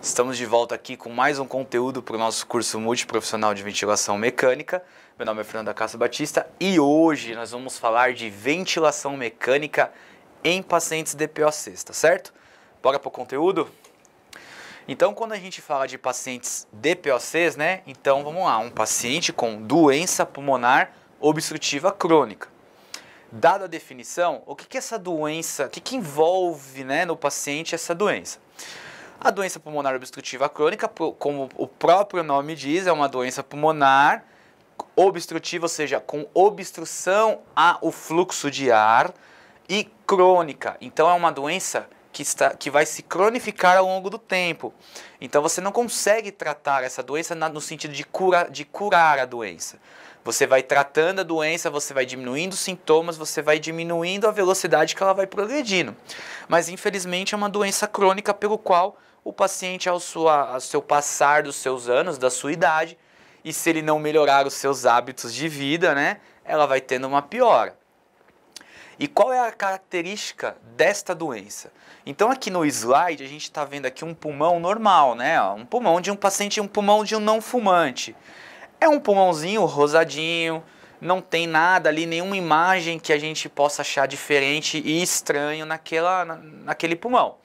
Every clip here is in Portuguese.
Estamos de volta aqui com mais um conteúdo para o nosso curso multiprofissional de ventilação mecânica. Meu nome é Fernando Castro Batista e hoje nós vamos falar de ventilação mecânica em pacientes DPOCs, tá certo? Bora para o conteúdo? Então, quando a gente fala de pacientes DPOCs, né? Então, vamos lá, um paciente com doença pulmonar obstrutiva crônica. Dada a definição, o que é essa doença, o que envolve, né, no paciente essa doença? A doença pulmonar obstrutiva crônica, como o próprio nome diz, é uma doença pulmonar obstrutiva, ou seja, com obstrução ao fluxo de ar e crônica. Então é uma doença que vai se cronificar ao longo do tempo. Então você não consegue tratar essa doença no sentido de curar a doença. Você vai tratando a doença, você vai diminuindo os sintomas, você vai diminuindo a velocidade que ela vai progredindo. Mas infelizmente é uma doença crônica pelo qual o paciente, ao seu passar dos seus anos, da sua idade, e se ele não melhorar os seus hábitos de vida, né, ela vai tendo uma piora. E qual é a característica desta doença? Então aqui no slide a gente está vendo aqui um pulmão normal, né? Um pulmão de um paciente, um pulmão de um não fumante. É um pulmãozinho rosadinho, não tem nada ali, nenhuma imagem que a gente possa achar diferente e estranho naquele pulmão.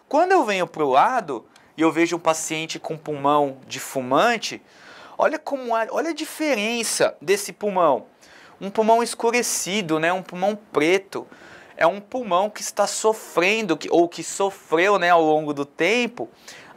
Quando eu venho para o lado e eu vejo um paciente com pulmão de fumante, olha a diferença desse pulmão. Um pulmão escurecido, né? Um pulmão preto. É um pulmão que está sofrendo, ou que sofreu, né, ao longo do tempo,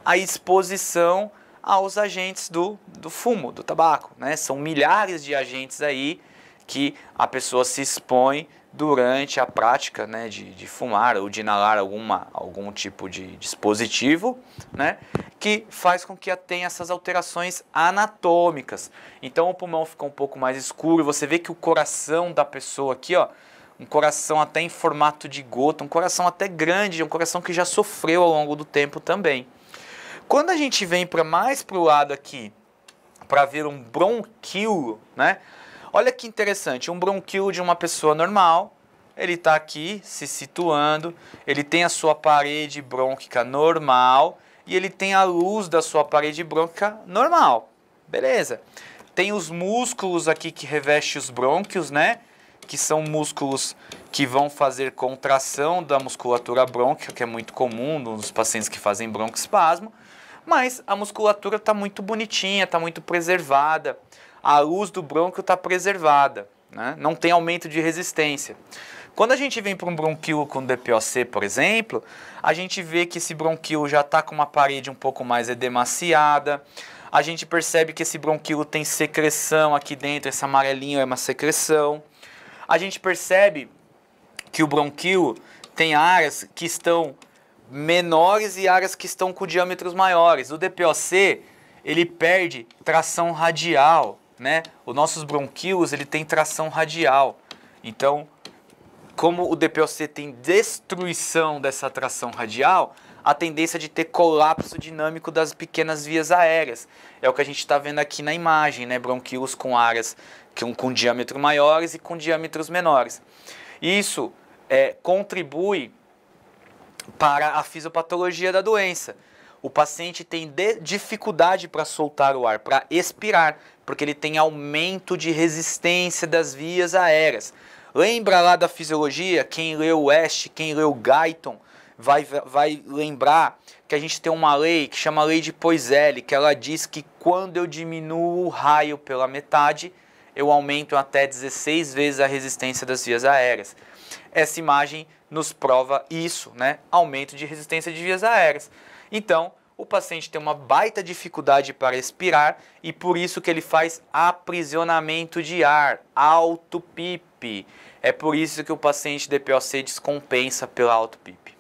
a exposição aos agentes do fumo, do tabaco, né? São milhares de agentes aí que a pessoa se expõe durante a prática, né, de fumar ou de inalar algum tipo de dispositivo, né, que faz com que tenha essas alterações anatômicas. Então o pulmão fica um pouco mais escuro, você vê que o coração da pessoa aqui, ó, um coração até em formato de gota, um coração até grande, um coração que já sofreu ao longo do tempo também. Quando a gente vem mais para o lado aqui, para ver um bronquíolo, né? Olha que interessante, um bronquíolo de uma pessoa normal, ele está aqui se situando, ele tem a sua parede brônquica normal e ele tem a luz da sua parede brônquica normal, beleza? Tem os músculos aqui que revestem os brônquios, né? Que são músculos que vão fazer contração da musculatura brônquica, que é muito comum nos pacientes que fazem broncoespasmo. Mas a musculatura está muito bonitinha, está muito preservada. A luz do brônquio está preservada, né? Não tem aumento de resistência. Quando a gente vem para um bronquíolo com DPOC, por exemplo, a gente vê que esse bronquíolo já está com uma parede um pouco mais edemaciada. A gente percebe que esse bronquíolo tem secreção aqui dentro, esse amarelinho é uma secreção. A gente percebe que o bronquíolo tem áreas que estão menores e áreas que estão com diâmetros maiores. O DPOC, ele perde tração radial, né? Os nossos bronquíolos, ele tem tração radial. Então, como o DPOC tem destruição dessa tração radial, a tendência de ter colapso dinâmico das pequenas vias aéreas. É o que a gente está vendo aqui na imagem, né? Bronquíolos com áreas com diâmetros maiores e com diâmetros menores. Isso contribui para a fisiopatologia da doença. O paciente tem dificuldade para soltar o ar, para expirar, porque ele tem aumento de resistência das vias aéreas. Lembra lá da fisiologia? Quem leu West, quem leu Guyton, vai lembrar que a gente tem uma lei que chama lei de Poiseuille, que ela diz que quando eu diminuo o raio pela metade, eu aumento até 16 vezes a resistência das vias aéreas. Essa imagem nos prova isso, né? Aumento de resistência de vias aéreas. Então, o paciente tem uma baita dificuldade para expirar e por isso que ele faz aprisionamento de ar, auto-PIP. É por isso que o paciente DPOC descompensa pela auto-PIP.